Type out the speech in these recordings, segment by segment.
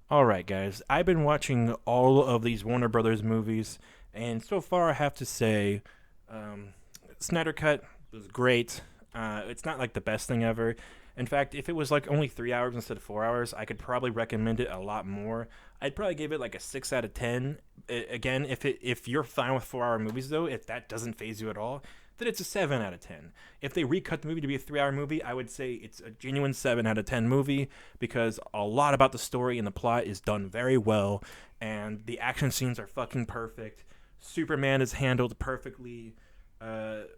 All right, guys. I've been watching all of these Warner Brothers movies, and so far I have to say, um, Snyder Cut was great. It's not like the best thing ever. In fact, if it was like only 3 hours instead of 4 hours, I could probably recommend it a lot more. I'd probably give it like a 6 out of 10. Again, if you're fine with 4 hour movies though, if that doesn't phase you at all, then it's a 7 out of 10. If they recut the movie to be a 3 hour movie, I would say it's a genuine 7 out of 10 movie because a lot about the story and the plot is done very well, and the action scenes are fucking perfect. Superman is handled perfectly.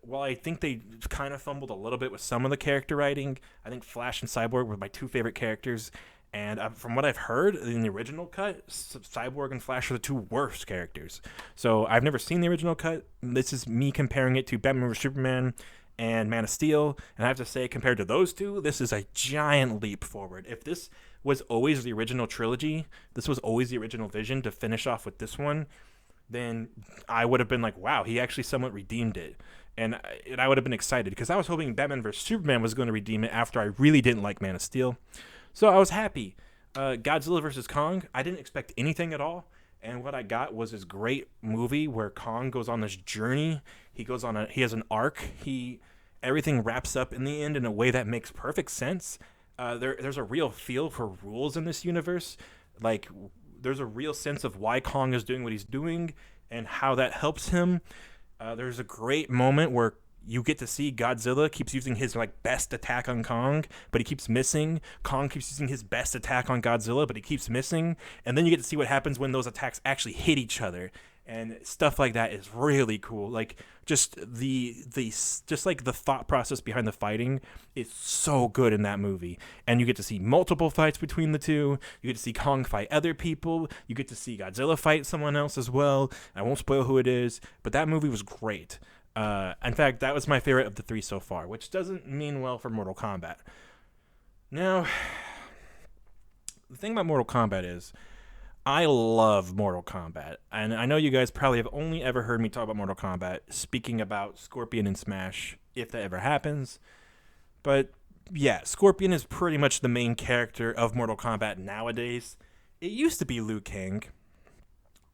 While I think they kind of fumbled a little bit with some of the character writing, I think Flash and Cyborg were my two favorite characters. And from what I've heard in the original cut, Cyborg and Flash are the two worst characters. So I've never seen the original cut. This is me comparing it to Batman vs Superman and Man of Steel. And I have to say, compared to those two, this is a giant leap forward. If this was always the original trilogy, this was always the original vision to finish off with this one, then I would have been like, wow, he actually somewhat redeemed it. And I would have been excited because I was hoping Batman vs. Superman was going to redeem it after I really didn't like Man of Steel. So I was happy. Godzilla vs. Kong, I didn't expect anything at all. And what I got was this great movie where Kong goes on this journey. He has an arc. Everything wraps up in the end in a way that makes perfect sense. There's a real feel for rules in this universe. Like there's a real sense of why Kong is doing what he's doing and how that helps him. There's a great moment where you get to see Godzilla keeps using his like best attack on Kong, but he keeps missing. Kong keeps using his best attack on Godzilla, but he keeps missing. And then you get to see what happens when those attacks actually hit each other. And stuff like that is really cool. Like just like the thought process behind the fighting is so good in that movie. And you get to see multiple fights between the two. You get to see Kong fight other people. You get to see Godzilla fight someone else as well. I won't spoil who it is, but that movie was great. In fact, that was my favorite of the three so far, which doesn't mean well for Mortal Kombat. Now, the thing about Mortal Kombat is, I love Mortal Kombat, and I know you guys probably have only ever heard me talk about Mortal Kombat speaking about Scorpion and Smash, if that ever happens. But yeah, Scorpion is pretty much the main character of Mortal Kombat nowadays. It used to be Liu Kang.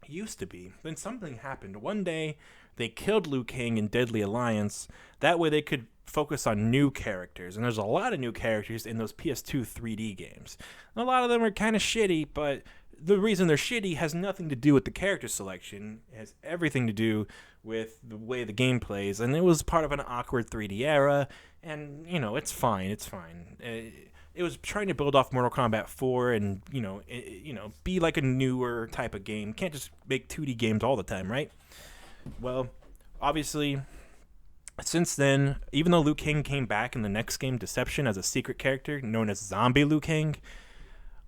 It used to be. Then something happened. One day, they killed Liu Kang in Deadly Alliance. That way they could focus on new characters. And there's a lot of new characters in those PS2 3D games. A lot of them are kind of shitty, but the reason they're shitty has nothing to do with the character selection. It has everything to do with the way the game plays. And it was part of an awkward 3D era. And, it's fine. It's fine. It was trying to build off Mortal Kombat 4 and, be like a newer type of game. Can't just make 2D games all the time, right? Well, obviously, since then, even though Liu Kang came back in the next game, Deception, as a secret character known as Zombie Liu Kang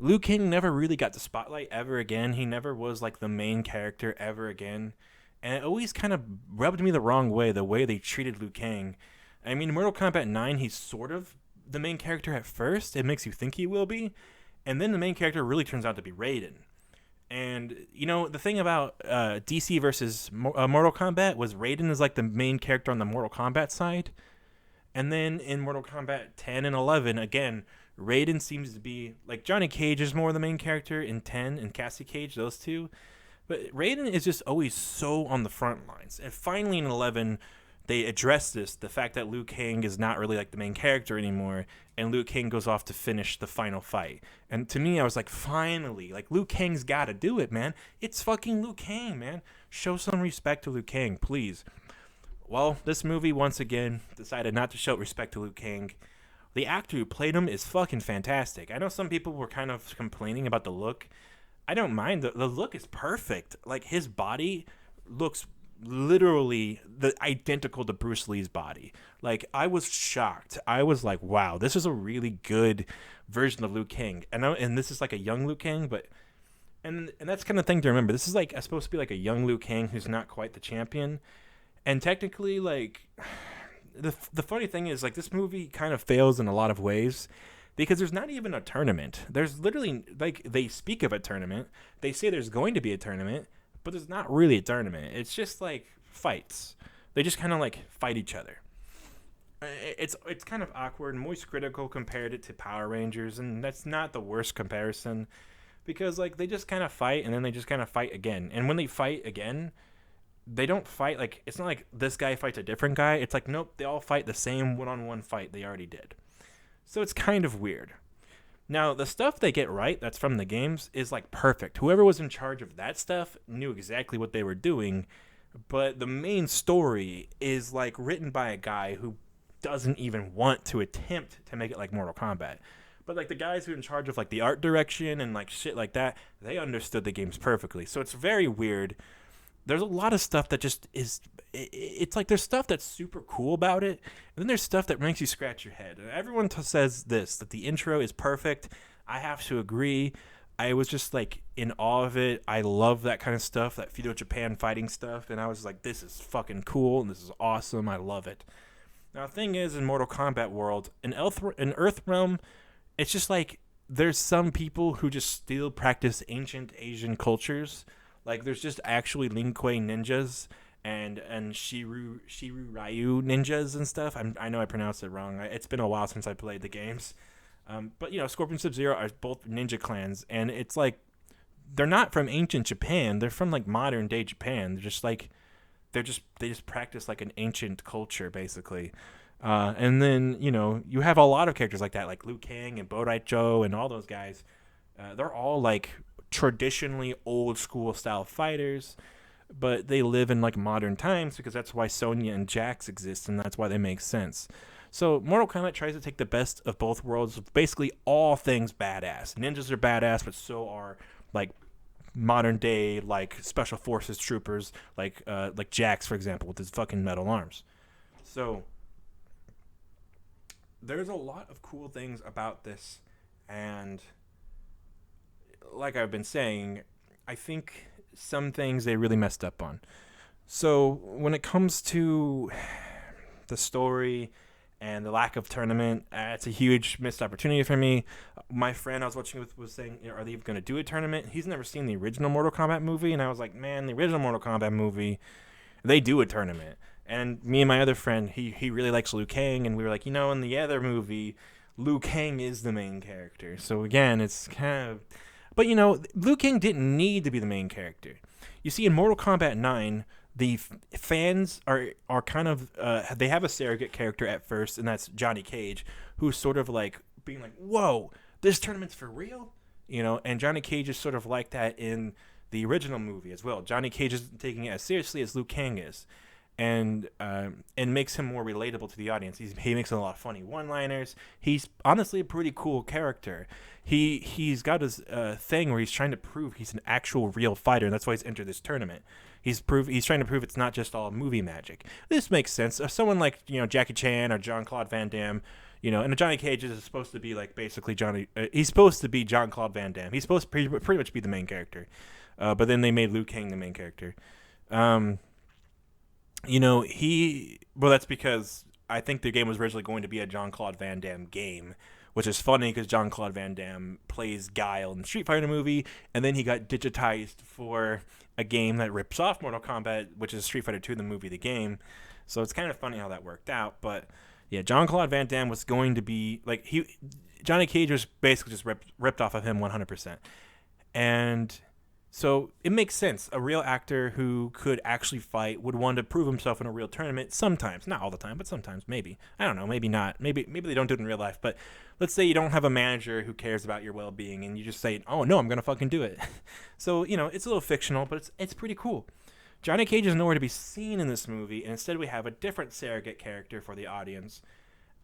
never really got the spotlight ever again. He never was like the main character ever again. And it always kind of rubbed me the wrong way, the way they treated Liu Kang. I mean, Mortal Kombat 9, he's sort of the main character at first. It makes you think he will be. And then the main character really turns out to be Raiden. And the thing about DC versus Mortal Kombat was Raiden is like the main character on the Mortal Kombat side, and then in Mortal Kombat 10 and 11, again, Raiden seems to be like Johnny Cage is more the main character in 10 and Cassie Cage, those two, but Raiden is just always so on the front lines. And finally in 11, they address the fact that Liu Kang is not really like the main character anymore, and Liu Kang goes off to finish the final fight. And to me, I was like, finally, like Liu Kang's got to do it, man. It's fucking Liu Kang, man. Show some respect to Liu Kang, please. Well, this movie once again decided not to show respect to Liu Kang. The actor who played him is fucking fantastic. I know some people were kind of complaining about the look. I don't mind. The look is perfect. Like his body looks literally the identical to Bruce Lee's body. Like I was shocked. I was like, wow, this is a really good version of Liu Kang. And this is like a young Liu Kang, but and that's kind of thing to remember. This is like supposed to be like a young Liu Kang who's not quite the champion. And technically, like the funny thing is, like this movie kind of fails in a lot of ways because there's not even a tournament. There's literally like they speak of a tournament. They say there's going to be a tournament, but there's not really a tournament. It's just like fights. They just kind of like fight each other. It's kind of awkward. Moist Critical compared it to Power Rangers, and that's not the worst comparison. because like they just kind of fight and then they just kind of fight again. And when they fight again, they don't fight like it's not like this guy fights a different guy. It's like nope, they all fight the same one-on-one fight they already did. So it's kind of weird. Now, the stuff they get right that's from the games is like perfect. Whoever was in charge of that stuff knew exactly what they were doing, but the main story is like written by a guy who doesn't even want to attempt to make it like Mortal Kombat. But like the guys who are in charge of like the art direction and like shit like that, they understood the games perfectly. So it's very weird. There's a lot of stuff that just is it's like there's stuff that's super cool about it, and then there's stuff that makes you scratch your head. And everyone says this, that the intro is perfect. I have to agree. I was just like in awe of it. I love that kind of stuff, that feudal Japan fighting stuff, and I was like, this is fucking cool and this is awesome. I love it. Now the thing is, in Mortal Kombat world, in Earth realm, it's just like there's some people who just still practice ancient Asian cultures. Like there's just actually Lin Kuei ninjas and Shiru Ryu ninjas and stuff. I know I pronounced it wrong. It's been a while since I played the games. But you know, Scorpion Sub-Zero are both ninja clans, and it's like they're not from ancient Japan. They're from like modern day Japan. They just practice like an ancient culture basically. And then you know you have a lot of characters like that, like Liu Kang and Bodai Joe and all those guys. They're all like traditionally old school style fighters, but they live in like modern times because that's why Sonya and Jax exist, and that's why they make sense. So Mortal Kombat tries to take the best of both worlds, basically all things badass. Ninjas are badass, but so are like modern day like special forces troopers, like Jax for example with his fucking metal arms. So there's a lot of cool things about this, and like I've been saying, I think some things they really messed up on. So when it comes to the story and the lack of tournament, it's a huge missed opportunity for me. My friend I was watching with was saying, you know, are they even going to do a tournament? He's never seen the original Mortal Kombat movie, and I was like, man, the original Mortal Kombat movie, they do a tournament. And me and my other friend, he really likes Liu Kang, and we were like, you know, in the other movie, Liu Kang is the main character. So again, it's kind of... But, you know, Liu Kang didn't need to be the main character. You see, in Mortal Kombat 9, the fans are kind of... they have a surrogate character at first, and that's Johnny Cage, who's sort of like being like, whoa, this tournament's for real? You know, and Johnny Cage is sort of like that in the original movie as well. Johnny Cage isn't taking it as seriously as Liu Kang is. And makes him more relatable to the audience. He makes a lot of funny one-liners. He's honestly a pretty cool character. He's got his thing where he's trying to prove he's an actual real fighter, and that's why he's entered this tournament. He's trying to prove it's not just all movie magic. This makes sense. Someone like, you know, Jackie Chan or Jean-Claude Van Damme, you know, and Johnny Cage is supposed to be like basically he's supposed to be Jean-Claude Van Damme. He's supposed to pretty much be the main character. But then they made Liu Kang the main character. You know, well, that's because I think the game was originally going to be a Jean-Claude Van Damme game, which is funny because Jean-Claude Van Damme plays Guile in the Street Fighter movie, and then he got digitized for a game that rips off Mortal Kombat, which is Street Fighter 2, the movie, the game. So it's kind of funny how that worked out. But yeah, Jean-Claude Van Damme was going to be like Johnny Cage was basically just ripped off of him 100%, and so it makes sense. A real actor who could actually fight would want to prove himself in a real tournament sometimes. Not all the time, but sometimes, maybe. I don't know, maybe not. Maybe they don't do it in real life. But let's say you don't have a manager who cares about your well-being, and you just say, oh, no, I'm going to fucking do it. So, you know, it's a little fictional, but it's pretty cool. Johnny Cage is nowhere to be seen in this movie, and instead we have a different surrogate character for the audience.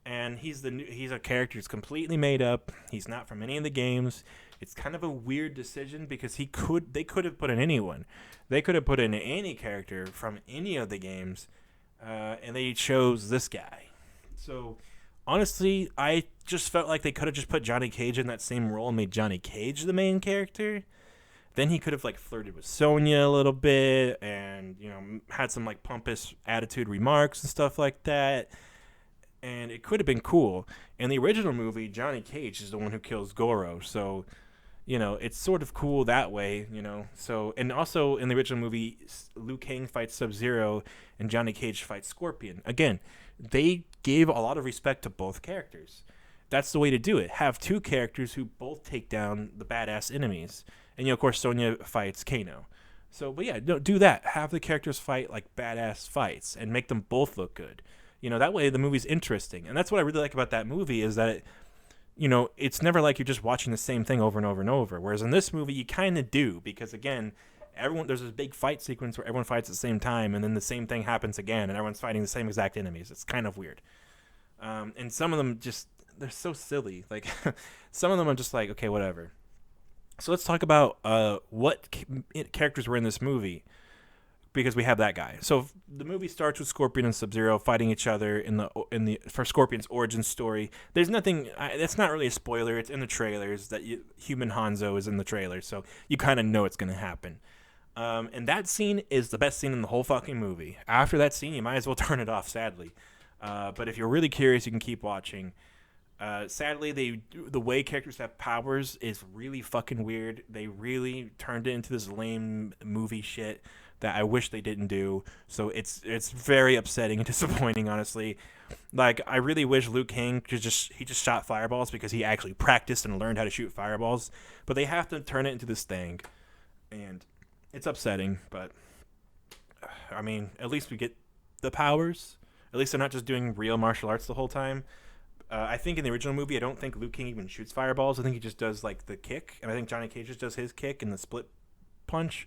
And he's a character who's completely made up. He's not from any of the games. It's kind of a weird decision because they could have put in anyone. They could have put in any character from any of the games, and they chose this guy. So honestly, I just felt like they could have just put Johnny Cage in that same role and made Johnny Cage the main character. Then he could have like flirted with Sonya a little bit, and you know, had some like pompous attitude remarks and stuff like that. And it could have been cool. In the original movie, Johnny Cage is the one who kills Goro, so you know, it's sort of cool that way, you know. So, and also in the original movie, Liu Kang fights Sub-Zero and Johnny Cage fights Scorpion. Again, they gave a lot of respect to both characters. that's the way to do it. Have two characters who both take down the badass enemies. And, of course, Sonya fights Kano. So, but yeah, do that. Have the characters fight like badass fights and make them both look good. That way the movie's interesting. And that's what I really like about that movie is that it's never like you're just watching the same thing over and over and over. Whereas in this movie, you kind of do because, again, there's this big fight sequence where everyone fights at the same time, and then the same thing happens again, and everyone's fighting the same exact enemies. It's kind of weird. And some of them they're so silly. Like, some of them are just like, okay, whatever. So let's talk about what characters were in this movie, because we have that guy. So the movie starts with Scorpion and Sub-Zero fighting each other for Scorpion's origin story. There's nothing. That's not really a spoiler. It's in the trailers that Human Hanzo is in the trailer, so you kind of know it's gonna happen. And that scene is the best scene in the whole fucking movie. After that scene, you might as well turn it off. Sadly, but if you're really curious, you can keep watching. Sadly, the way characters have powers is really fucking weird. They really turned it into this lame movie shit that I wish they didn't do. So it's very upsetting and disappointing, honestly. Like, I really wish Liu Kang he just shot fireballs because he actually practiced and learned how to shoot fireballs. But they have to turn it into this thing, and it's upsetting. But I mean, at least we get the powers. At least they're not just doing real martial arts the whole time. I think in the original movie, I don't think Liu Kang even shoots fireballs. I think he just does, like, the kick. And I think Johnny Cage just does his kick and the split punch.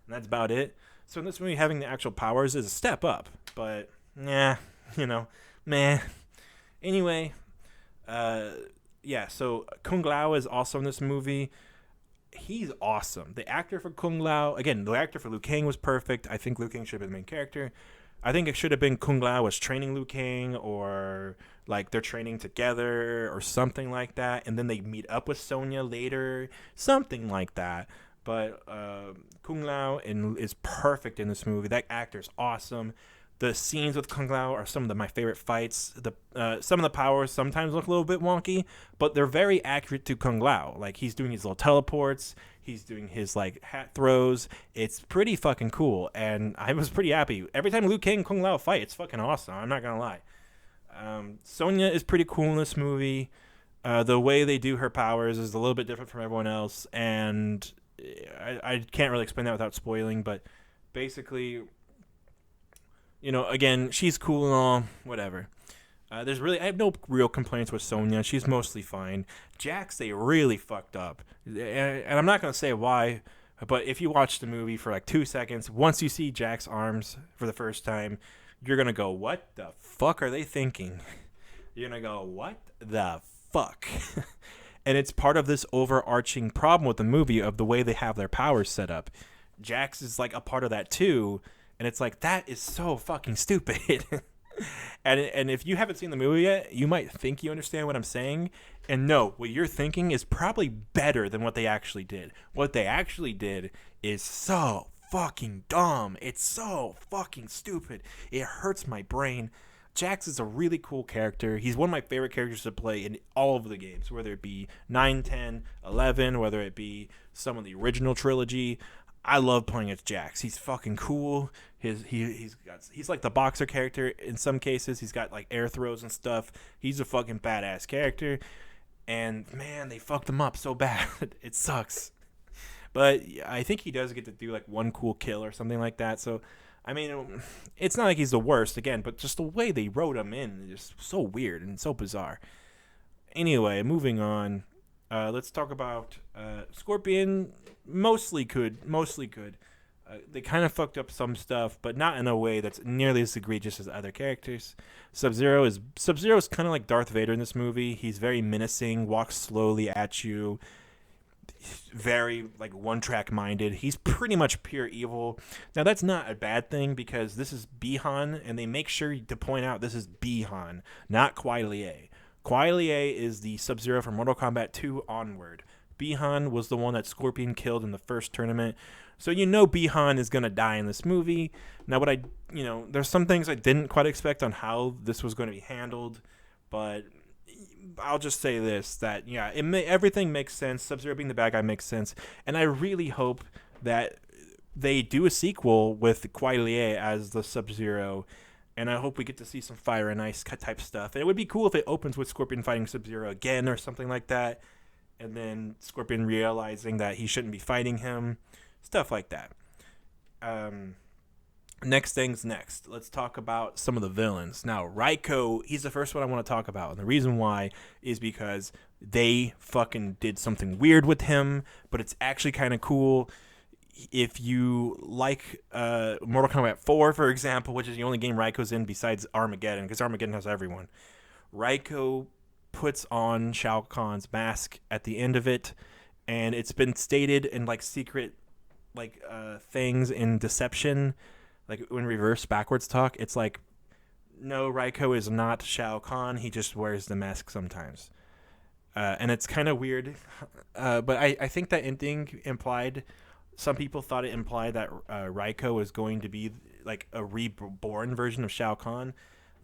And that's about it. So in this movie, having the actual powers is a step up. But, meh. Anyway, yeah, so Kung Lao is also in this movie. He's awesome. The actor for Kung Lao, again, the actor for Liu Kang was perfect. I think Liu Kang should have been the main character. I think it should have been Kung Lao was training Liu Kang, or like they're training together or something like that, and then they meet up with Sonya later, something like that. But Kung Lao is perfect in this movie. That actor's awesome. The scenes with Kung Lao are some of my favorite fights. Some of the powers sometimes look a little bit wonky, but they're very accurate to Kung Lao. Like, he's doing his little teleports. He's doing his, like, hat throws. It's pretty fucking cool, and I was pretty happy. Every time Liu Kang and Kung Lao fight, it's fucking awesome. I'm not going to lie. Sonya is pretty cool in this movie. The way they do her powers is a little bit different from everyone else, and I can't really explain that without spoiling, but basically, again, she's cool and all, whatever. I have no real complaints with Sonya. She's mostly fine. Jax, they really fucked up. And I'm not going to say why, but if you watch the movie for like 2 seconds, once you see Jax's arms for the first time, you're going to go, what the fuck are they thinking? You're going to go, what the fuck? And it's part of this overarching problem with the movie of the way they have their powers set up. Jax is like a part of that too, and it's like, that is so fucking stupid. And if you haven't seen the movie yet, you might think you understand what I'm saying. And no, what you're thinking is probably better than what they actually did. What they actually did is so fucking dumb. It's so fucking stupid. It hurts my brain. Jax is a really cool character. He's one of my favorite characters to play in all of the games, whether it be 9, 10, 11, whether it be some of the original trilogy. I love playing as Jax. He's fucking cool. He's like the boxer character in some cases. He's got like air throws and stuff. He's a fucking badass character. And man, they fucked him up so bad. It sucks. But I think he does get to do like one cool kill or something like that. So, I mean, it's not like he's the worst again, but just the way they wrote him in is just so weird and so bizarre. Anyway, moving on. Let's talk about Scorpion. Mostly good. They kind of fucked up some stuff, but not in a way that's nearly as egregious as other characters. Sub-Zero is kind of like Darth Vader in this movie. He's very menacing, walks slowly at you. He's very like one-track minded. He's pretty much pure evil. Now that's not a bad thing because this is Bi-Han, and they make sure to point out this is Bi-Han, not Kuai Liang. Kuai Liang is the Sub-Zero from Mortal Kombat 2 onward. Bi-Han was the one that Scorpion killed in the first tournament. So Bi-Han is going to die in this movie. Now there's some things I didn't quite expect on how this was going to be handled, but I'll just say this, that everything makes sense. Sub-Zero being the bad guy makes sense, and I really hope that they do a sequel with Kuai Liang as the Sub-Zero, And I hope we get to see some fire and ice type stuff. And it would be cool if it opens with Scorpion fighting Sub-Zero again or something like that. And then Scorpion realizing that he shouldn't be fighting him. Stuff like that. Next things next. Let's talk about some of the villains. Now, Raiko, he's the first one I want to talk about. And the reason why is because they fucking did something weird with him. But it's actually kind of cool. If you like Mortal Kombat 4, for example, which is the only game Raiko's in besides Armageddon, because Armageddon has everyone, Raiko puts on Shao Kahn's mask at the end of it, and it's been stated in like secret like things in Deception, like when reverse backwards talk, it's like, no, Raiko is not Shao Kahn, he just wears the mask sometimes. And it's kind of weird, but I think that ending implied... Some people thought it implied that Raiko is going to be like a reborn version of Shao Kahn,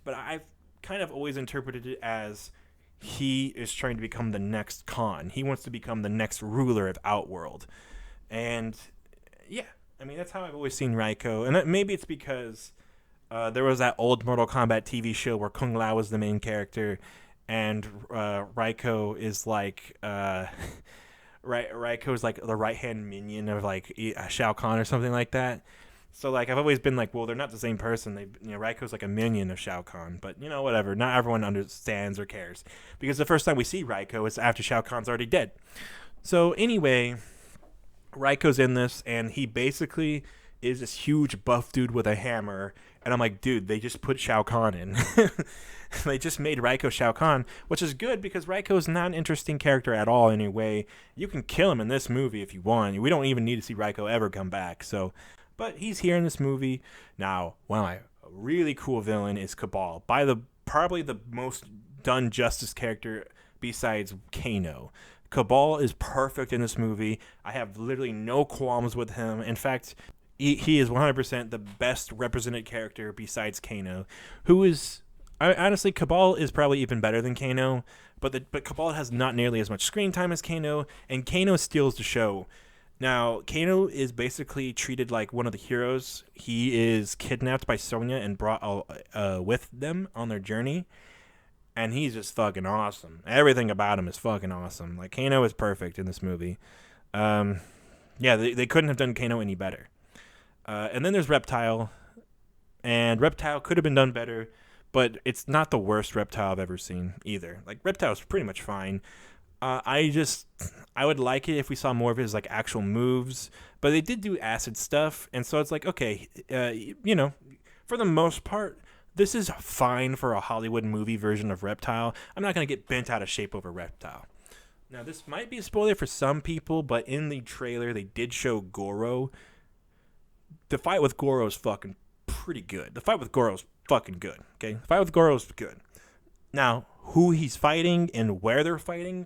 but I've kind of always interpreted it as he is trying to become the next Khan. He wants to become the next ruler of Outworld. And yeah, I mean, that's how I've always seen Raiko. And maybe it's because there was that old Mortal Kombat TV show where Kung Lao was the main character, and Raiko is like... Raiko is like the right-hand minion of like Shao Kahn or something like that. So like I've always been like, well, they're not the same person. Raiko's like a minion of Shao Kahn, but whatever. Not everyone understands or cares, because the first time we see Raiko is after Shao Kahn's already dead. So anyway, Raiko's in this, and he basically is this huge buff dude with a hammer. And I'm like, dude, they just put Shao Kahn in. They just made Raiko Shao Kahn, which is good because Raiko's not an interesting character at all anyway. You can kill him in this movie if you want. We don't even need to see Raiko ever come back. But he's here in this movie. Now, one of my really cool villain is Kabal. Probably the most done justice character besides Kano. Kabal is perfect in this movie. I have literally no qualms with him. In fact, he is 100% the best represented character besides Kano, who is... honestly, Kabal is probably even better than Kano, but Kabal has not nearly as much screen time as Kano, and Kano steals the show. Now, Kano is basically treated like one of the heroes. He is kidnapped by Sonya and brought with them on their journey, and he's just fucking awesome. Everything about him is fucking awesome. Like, Kano is perfect in this movie. Yeah, they couldn't have done Kano any better. And then there's Reptile, and Reptile could have been done better, but it's not the worst Reptile I've ever seen either. Like, Reptile's pretty much fine. I would like it if we saw more of his like actual moves, but they did do acid stuff, and so it's like, okay, for the most part, this is fine for a Hollywood movie version of Reptile. I'm not gonna get bent out of shape over Reptile. Now, this might be a spoiler for some people, but in the trailer they did show Goro. The fight with Goro is fucking pretty good. The fight with Goro is fucking good. Okay, the fight with Goro is good. Now, who he's fighting and where they're fighting,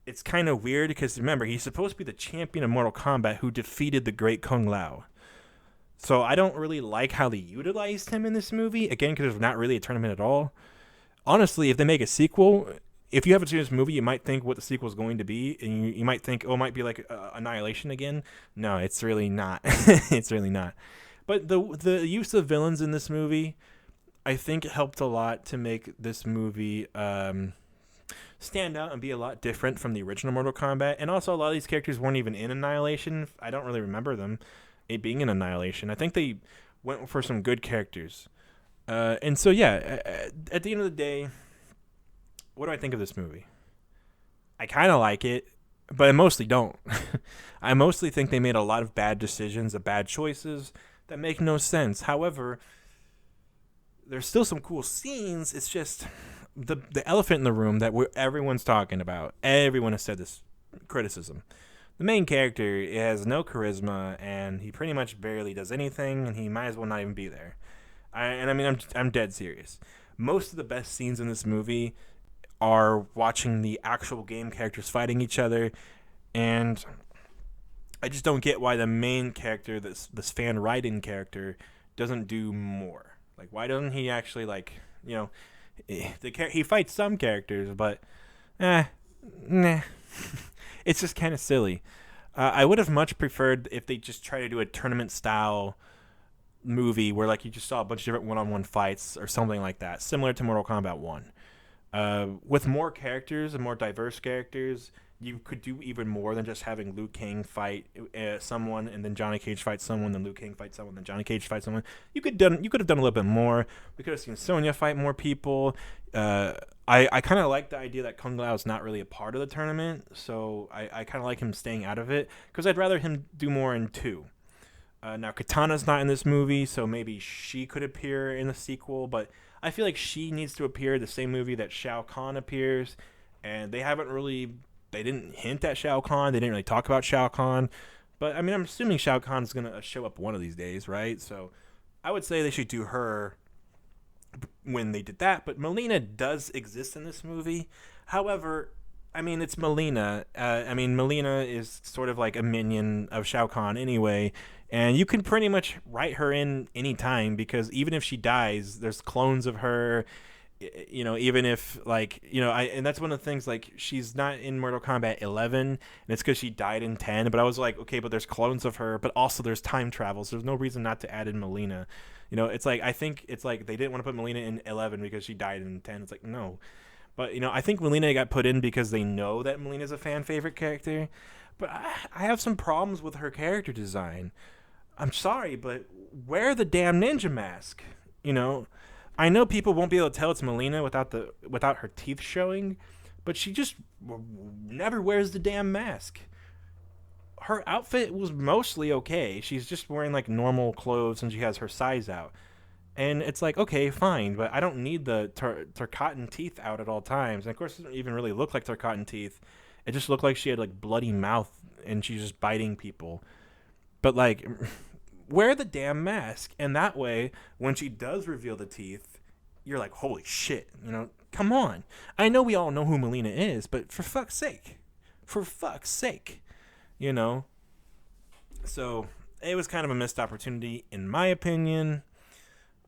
it's kind of weird because remember, he's supposed to be the champion of Mortal Kombat who defeated the great Kung Lao. So I don't really like how they utilized him in this movie. Again, because there's not really a tournament at all. Honestly, if they make a sequel, if you haven't seen this movie, you might think what the sequel is going to be, and you might think, oh, it might be like Annihilation again. No, it's really not. It's really not. But the use of villains in this movie, I think it helped a lot to make this movie stand out and be a lot different from the original Mortal Kombat. And also, a lot of these characters weren't even in Annihilation. I don't really remember them being in Annihilation. I think they went for some good characters. And so, yeah, at the end of the day, what do I think of this movie? I kind of like it, but I mostly don't. I mostly think they made a lot of bad decisions, bad choices that make no sense. However, there's still some cool scenes. It's just the elephant in the room that everyone's talking about. Everyone has said this criticism. The main character has no charisma, and he pretty much barely does anything, and he might as well not even be there. I'm dead serious. Most of the best scenes in this movie are watching the actual game characters fighting each other, and I just don't get why the main character, this fan writing character, doesn't do more. Like, why doesn't he actually, like, he fights some characters, but nah. It's just kind of silly. I would have much preferred if they just try to do a tournament style movie where like you just saw a bunch of different one-on-one fights or something like that, similar to Mortal Kombat 1. With more characters and more diverse characters, you could do even more than just having Liu Kang fight someone and then Johnny Cage fight someone, then Liu Kang fight someone, then Johnny Cage fight someone. You could have done a little bit more. We could have seen Sonya fight more people. I kind of like the idea that Kung Lao is not really a part of the tournament, so I kind of like him staying out of it because I'd rather him do more in 2. Now Katana's not in this movie, so maybe she could appear in the sequel, but I feel like she needs to appear in the same movie that Shao Kahn appears, and they didn't hint at Shao Kahn, they didn't really talk about Shao Kahn, but I mean, I'm assuming Shao Kahn's gonna show up one of these days, right? So I would say they should do her when they did that, but Melina does exist in this movie. However, I mean, it's Melina. Melina is sort of like a minion of Shao Kahn anyway, and you can pretty much write her in any time because even if she dies, there's clones of her. Even if and that's one of the things. Like, she's not in Mortal Kombat 11, and it's because she died in 10. But I was like, okay, but there's clones of her, but also there's time travel, so there's no reason not to add in Melina. It's like I think it's like they didn't want to put Melina in 11 because she died in 10. It's like no. But, I think Melina got put in because they know that Melina's a fan favorite character. But I have some problems with her character design. I'm sorry, but wear the damn ninja mask. I know people won't be able to tell it's Melina without her teeth showing, but she just never wears the damn mask. Her outfit was mostly okay. She's just wearing like normal clothes and she has her size out. And it's like, okay, fine, but I don't need the Tarkatan teeth out at all times. And of course, it doesn't even really look like Tarkatan teeth. It just looked like she had like bloody mouth and she's just biting people. But like, wear the damn mask, and that way, when she does reveal the teeth, you're like, holy shit, come on. I know we all know who Melina is, but for fuck's sake, So it was kind of a missed opportunity, in my opinion.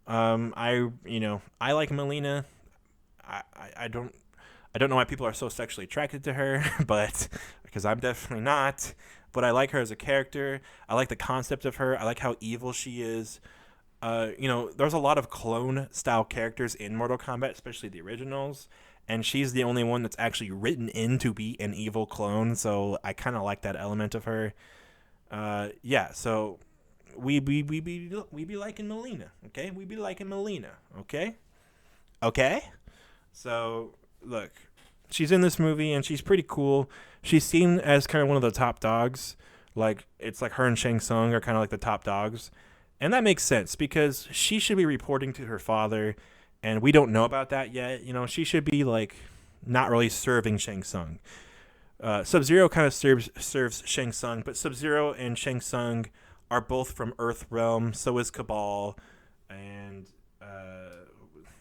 I like Melina. I don't know why people are so sexually attracted to her, but because I'm definitely not. But I like her as a character. I like the concept of her. I like how evil she is. There's a lot of clone style characters in Mortal Kombat, especially the originals, and she's the only one that's actually written in to be an evil clone. So I kind of like that element of her. So we be liking Melina, okay? We be liking Melina, okay? Okay? So, look, she's in this movie and she's pretty cool. She's seen as kind of one of the top dogs. Like, it's like her and Shang Tsung are kind of like the top dogs. And that makes sense because she should be reporting to her father, and we don't know about that yet. She should be like not really serving Shang Tsung. Sub-Zero kind of serves Shang Tsung, but Sub-Zero and Shang Tsung are both from Earth Realm. So is Cabal, and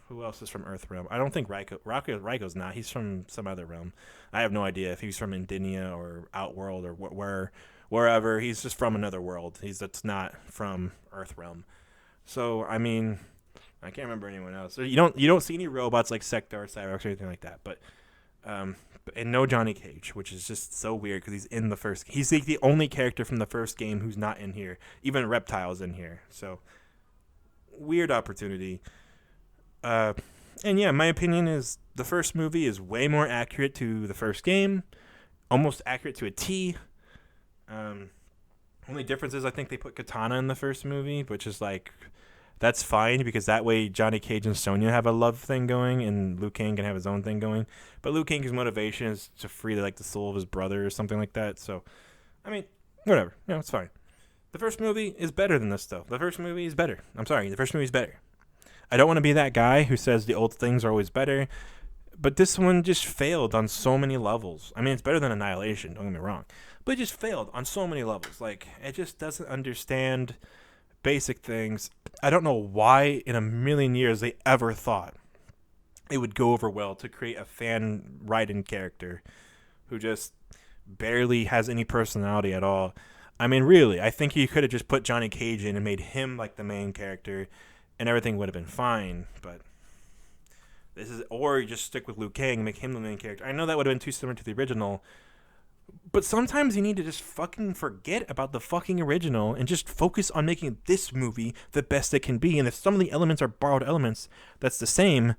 who else is from Earth Realm? I don't think Raiko's not. He's from some other realm. I have no idea if he's from Indinia or Outworld or wherever. He's just from another world. That's not from Earth Realm. So I mean, I can't remember anyone else. So you don't see any robots like Sector or Cyrax or anything like that. But and no Johnny Cage, which is just so weird because he's in the first. He's like the only character from the first game who's not in here. Even Reptile's in here. So weird opportunity. And yeah, my opinion is the first movie is way more accurate to the first game, almost accurate to a T. Only difference is I think they put Katana in the first movie, which is like, that's fine because that way Johnny Cage and Sonya have a love thing going and Liu Kang can have his own thing going. But Liu Kang's motivation is to free the soul of his brother or something like that. So, I mean, whatever. It's fine. The first movie is better than this, though. The first movie is better. I'm sorry. The first movie is better. I don't want to be that guy who says the old things are always better, but this one just failed on so many levels. I mean, it's better than Annihilation, don't get me wrong, but it just failed on so many levels. Like, it just doesn't understand basic things. I don't know why in a million years they ever thought it would go over well to create a fan write-in character who just barely has any personality at all. I mean, really, I think you could have just put Johnny Cage in and made him like the main character, and everything would have been fine. But or you just stick with Liu Kang and make him the main character. I know that would have been too similar to the original, But sometimes you need to just fucking forget about the fucking original and just focus on making this movie the best it can be. And if some of the elements are borrowed elements, that's the same.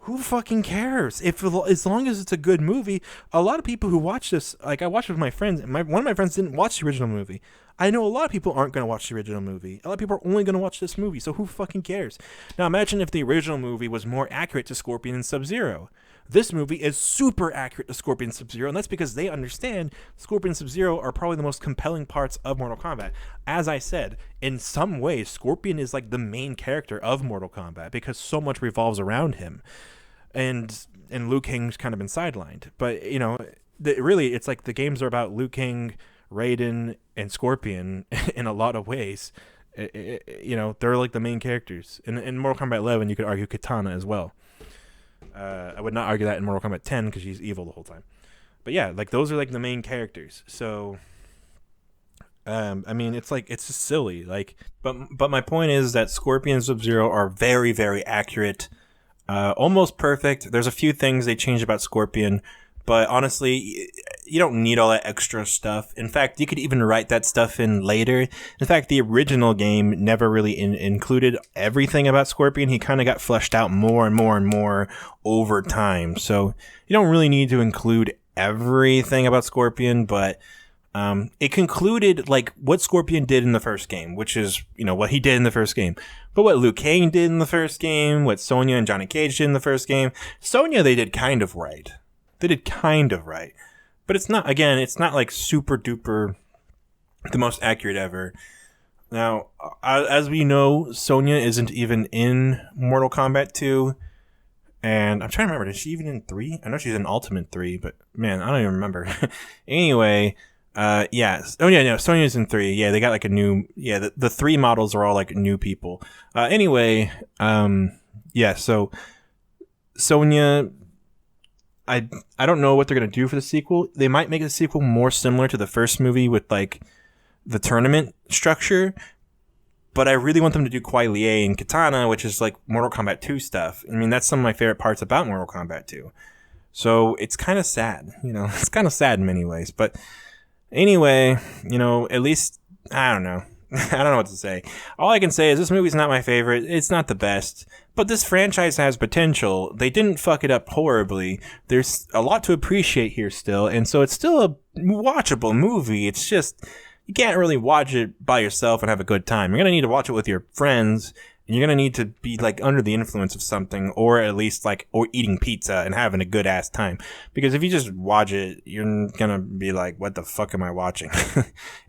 Who fucking cares? If as long as it's a good movie, a lot of people who watch this, like I watched with my friends, and one of my friends didn't watch the original movie. I know a lot of people aren't going to watch the original movie. A lot of people are only going to watch this movie, so who fucking cares? Now imagine if the original movie was more accurate to Scorpion and Sub-Zero. This movie is super accurate to Scorpion and Sub-Zero, and that's because they understand Scorpion and Sub-Zero are probably the most compelling parts of Mortal Kombat. As I said, in some ways, Scorpion is like the main character of Mortal Kombat because so much revolves around him. And Liu Kang's kind of been sidelined. But, you know, really, it's like the games are about Liu Kang, Raiden, and Scorpion in a lot of ways. You know, they're like the main characters. In Mortal Kombat 11, you could argue Katana as well. I would not argue that in Mortal Kombat 10 because she's evil the whole time. But yeah, like those are like the main characters. So, I mean, it's like it's just silly. Like, but my point is that Scorpion and Sub-Zero are very, very accurate, almost perfect. There's a few things they changed about Scorpion, but honestly, you don't need all that extra stuff. In fact, you could even write that stuff in later. In fact, the original game never really included everything about Scorpion. He kind of got fleshed out more and more and more over time. So you don't really need to include everything about Scorpion, but it concluded like what Scorpion did in the first game, which is, you know, what he did in the first game. But what Liu Kang did in the first game, what Sonya and Johnny Cage did in the first game, Sonya they did kind of right. They did kind of right. But it's not, again, it's not like super duper the most accurate ever. Now, as we know, Sonya isn't even in Mortal Kombat 2. And I'm trying to remember, is she even in 3? I know she's in Ultimate 3, but man, I don't even remember. Anyway, yeah. Oh, yeah, no, Sonya's in 3. Yeah, they got like a new, yeah, the 3 models are all like new people. Anyway, yeah, so Sonya, I don't know what they're going to do for the sequel. They might make the sequel more similar to the first movie with like the tournament structure, but I really want them to do Kuai Liang and Katana, which is like Mortal Kombat 2 stuff. I mean, that's some of my favorite parts about Mortal Kombat 2. So it's kind of sad, you know, it's kind of sad in many ways. But anyway, you know, at least, I don't know. I don't know what to say. All I can say is this movie's not my favorite. It's not the best. But this franchise has potential. They didn't fuck it up horribly. There's a lot to appreciate here still. And so it's still a watchable movie. It's just, you can't really watch it by yourself and have a good time. You're going to need to watch it with your friends. And you're going to need to be like under the influence of something, or at least like, or eating pizza and having a good ass time. Because if you just watch it, you're going to be like, what the fuck am I watching?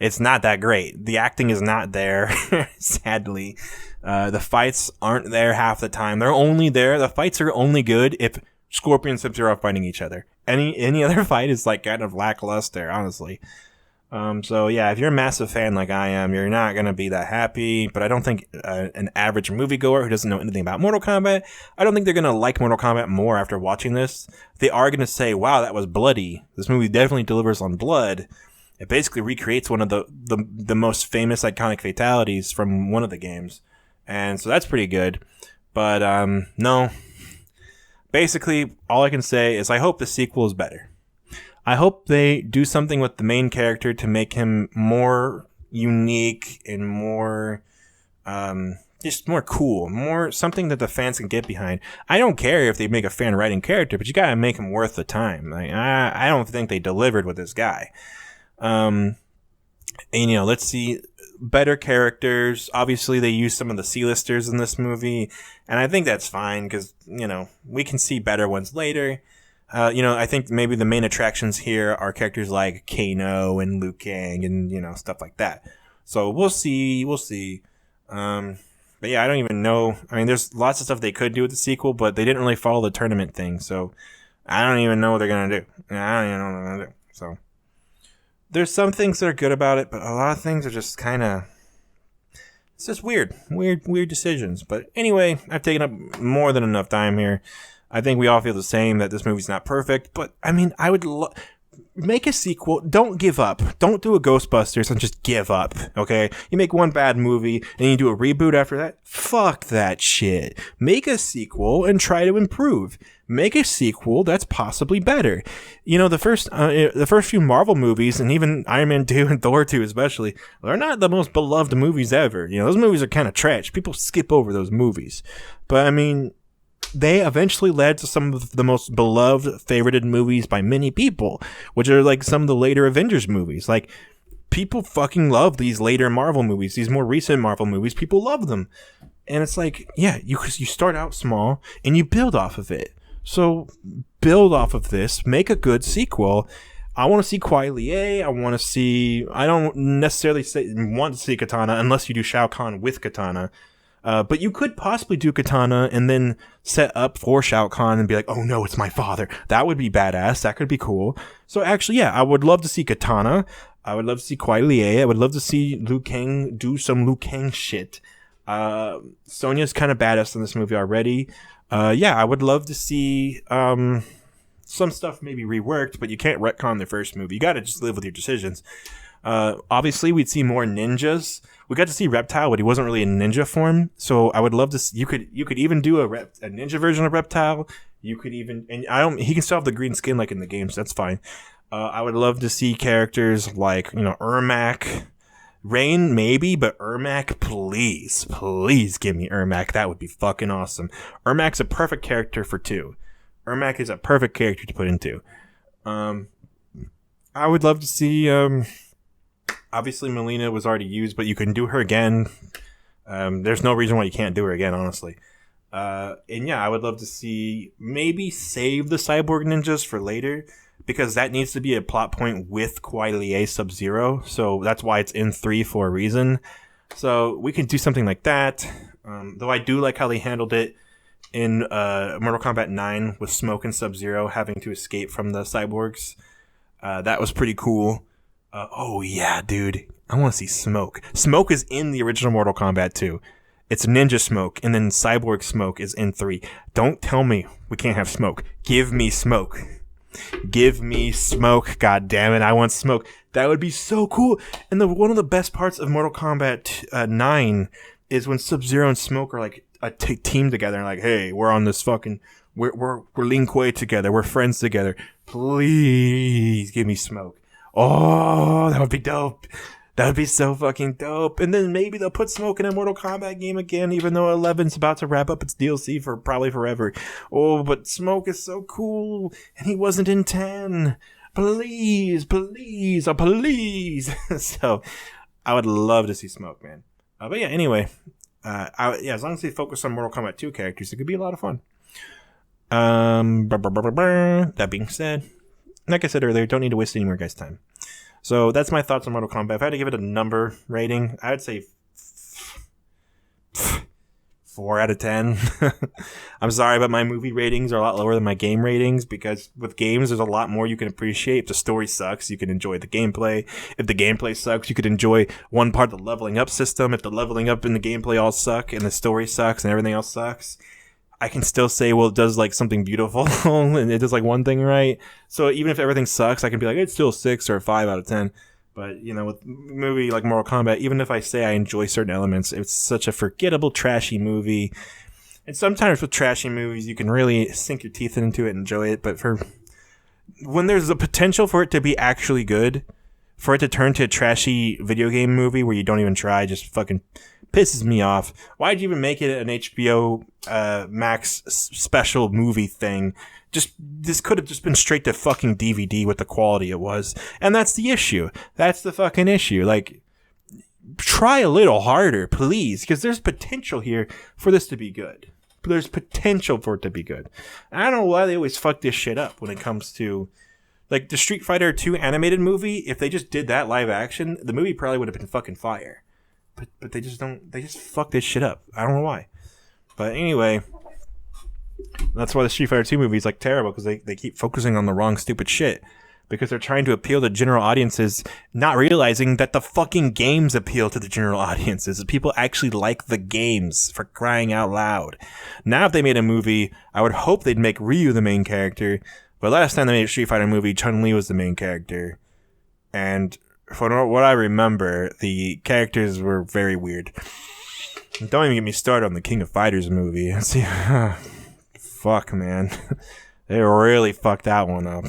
It's not that great. The acting is not there, sadly. The fights aren't there half the time. They're only there. The fights are only good if Scorpion and Sub-Zero are fighting each other. Any other fight is like kind of lackluster, honestly. So yeah, if you're a massive fan like I am, you're not going to be that happy, but I don't think an average moviegoer who doesn't know anything about Mortal Kombat, I don't think they're going to like Mortal Kombat more after watching this. They are going to say, wow, that was bloody. This movie definitely delivers on blood. It basically recreates one of the most famous iconic fatalities from one of the games. And so that's pretty good. But no, basically all I can say is I hope the sequel is better. I hope they do something with the main character to make him more unique and more, just more cool, more something that the fans can get behind. I don't care if they make a fan writing character, but you gotta make him worth the time. Like, I don't think they delivered with this guy. And you know, let's see better characters. Obviously, they use some of the C-listers in this movie, and I think that's fine because you know we can see better ones later. You know, I think maybe the main attractions here are characters like Kano and Liu Kang and, you know, stuff like that. So we'll see. But yeah, I don't even know. I mean, there's lots of stuff they could do with the sequel, but they didn't really follow the tournament thing. So I don't even know what they're going to do. I don't even know what they're going to do. So there's some things that are good about it, but a lot of things are just kind of, it's just weird decisions. But anyway, I've taken up more than enough time here. I think we all feel the same that this movie's not perfect, but I mean, make a sequel. Don't give up. Don't do a Ghostbusters and just give up, okay? You make one bad movie and you do a reboot after that? Fuck that shit. Make a sequel and try to improve. Make a sequel that's possibly better. You know, the first few Marvel movies, and even Iron Man 2 and Thor 2 especially, they're not the most beloved movies ever. You know, those movies are kind of trash. People skip over those movies. But, I mean, they eventually led to some of the most beloved, favorited movies by many people, which are like some of the later Avengers movies. Like, people fucking love these later Marvel movies, these more recent Marvel movies. People love them. And it's like, yeah, you start out small and you build off of it. So build off of this, make a good sequel. I want to see Kuai Liang. I don't necessarily want to see Katana unless you do Shao Kahn with Katana. But you could possibly do Katana and then set up for Shao Kahn and be like, oh no, it's my father. That would be badass. That could be cool. So actually, yeah, I would love to see Katana. I would love to see Kuai Liang. I would love to see Liu Kang do some Liu Kang shit. Sonya's kind of badass in this movie already. Yeah, I would love to see some stuff maybe reworked, but you can't retcon the first movie. You got to just live with your decisions. Obviously, we'd see more ninjas. We got to see Reptile, but he wasn't really in ninja form. So I would love to see, you could even do a ninja version of Reptile. You could even, and he can still have the green skin like in the games. So that's fine. I would love to see characters like, you know, Ermac. Rain, maybe, but Ermac, please give me Ermac. That would be fucking awesome. Ermac's a perfect character for 2. Ermac is a perfect character to put in 2. I would love to see, obviously Melina was already used, but you can do her again. There's no reason why you can't do her again, honestly. And yeah, I would love to see maybe save the cyborg ninjas for later, because that needs to be a plot point with Kuai Liang Sub-Zero. So that's why it's in 3 for a reason. So we can do something like that. Though I do like how they handled it in Mortal Kombat 9 with Smoke and Sub-Zero having to escape from the cyborgs. That was pretty cool. Oh yeah, dude. I want to see Smoke. Smoke is in the original Mortal Kombat 2. It's Ninja Smoke, and then Cyborg Smoke is in 3. Don't tell me we can't have Smoke. Give me Smoke. Give me Smoke. God damn it, I want Smoke. That would be so cool. And one of the best parts of Mortal Kombat 9 is when Sub-Zero and Smoke are like a team together and like, hey, we're on this fucking, we're Lin Kuei together, we're friends together. Please give me Smoke. Oh, that would be dope. That would be so fucking dope. And then maybe they'll put Smoke in a Mortal Kombat game again, even though 11's about to wrap up its DLC for probably forever. Oh, but Smoke is so cool. And he wasn't in 10. Please. So, I would love to see Smoke, man. But yeah, anyway. As long as they focus on Mortal Kombat 2 characters, it could be a lot of fun. That being said, like I said earlier, don't need to waste any more guys' time. So that's my thoughts on Mortal Kombat. If I had to give it a number rating, I would say 4 out of 10. I'm sorry, but my movie ratings are a lot lower than my game ratings, because with games, there's a lot more you can appreciate. If the story sucks, you can enjoy the gameplay. If the gameplay sucks, you could enjoy one part of the leveling up system. If the leveling up and the gameplay all suck and the story sucks and everything else sucks, I can still say, well, it does like something beautiful and it does like one thing right. So even if everything sucks, I can be like, it's still 6 or 5 out of 10. But, you know, with a movie like Mortal Kombat, even if I say I enjoy certain elements, it's such a forgettable, trashy movie. And sometimes with trashy movies, you can really sink your teeth into it and enjoy it. But when there's a potential for it to be actually good, for it to turn to a trashy video game movie where you don't even try, just fucking pisses me off. Why'd you even make it an HBO Max special movie thing? This could have just been straight to fucking DVD with the quality it was. And that's the issue. That's the fucking issue. Like, try a little harder, please, because there's potential here for this to be good. There's potential for it to be good. And I don't know why they always fuck this shit up when it comes to, like, the Street Fighter 2 animated movie. If they just did that live action, the movie probably would have been fucking fire. But they just fuck this shit up. I don't know why. But anyway, that's why the Street Fighter 2 movie is like terrible, because they keep focusing on the wrong stupid shit. Because they're trying to appeal to general audiences, not realizing that the fucking games appeal to the general audiences. People actually like the games, for crying out loud. Now if they made a movie, I would hope they'd make Ryu the main character. But last time they made a Street Fighter movie, Chun-Li was the main character. And from what I remember, the characters were very weird. Don't even get me started on the King of Fighters movie. See, fuck, man. They really fucked that one up.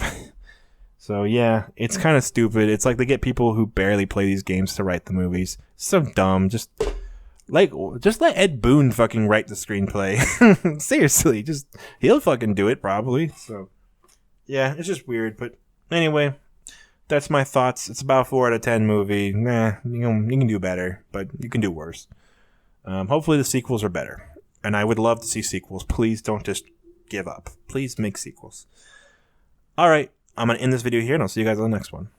So yeah, it's kind of stupid. It's like they get people who barely play these games to write the movies. So dumb. Just let Ed Boon fucking write the screenplay. Seriously, he'll fucking do it probably. So yeah, it's just weird. But anyway, that's my thoughts. It's about 4 out of 10 movie. Nah, you can do better, but you can do worse. Hopefully the sequels are better. And I would love to see sequels. Please don't just give up. Please make sequels. Alright, I'm going to end this video here, and I'll see you guys on the next one.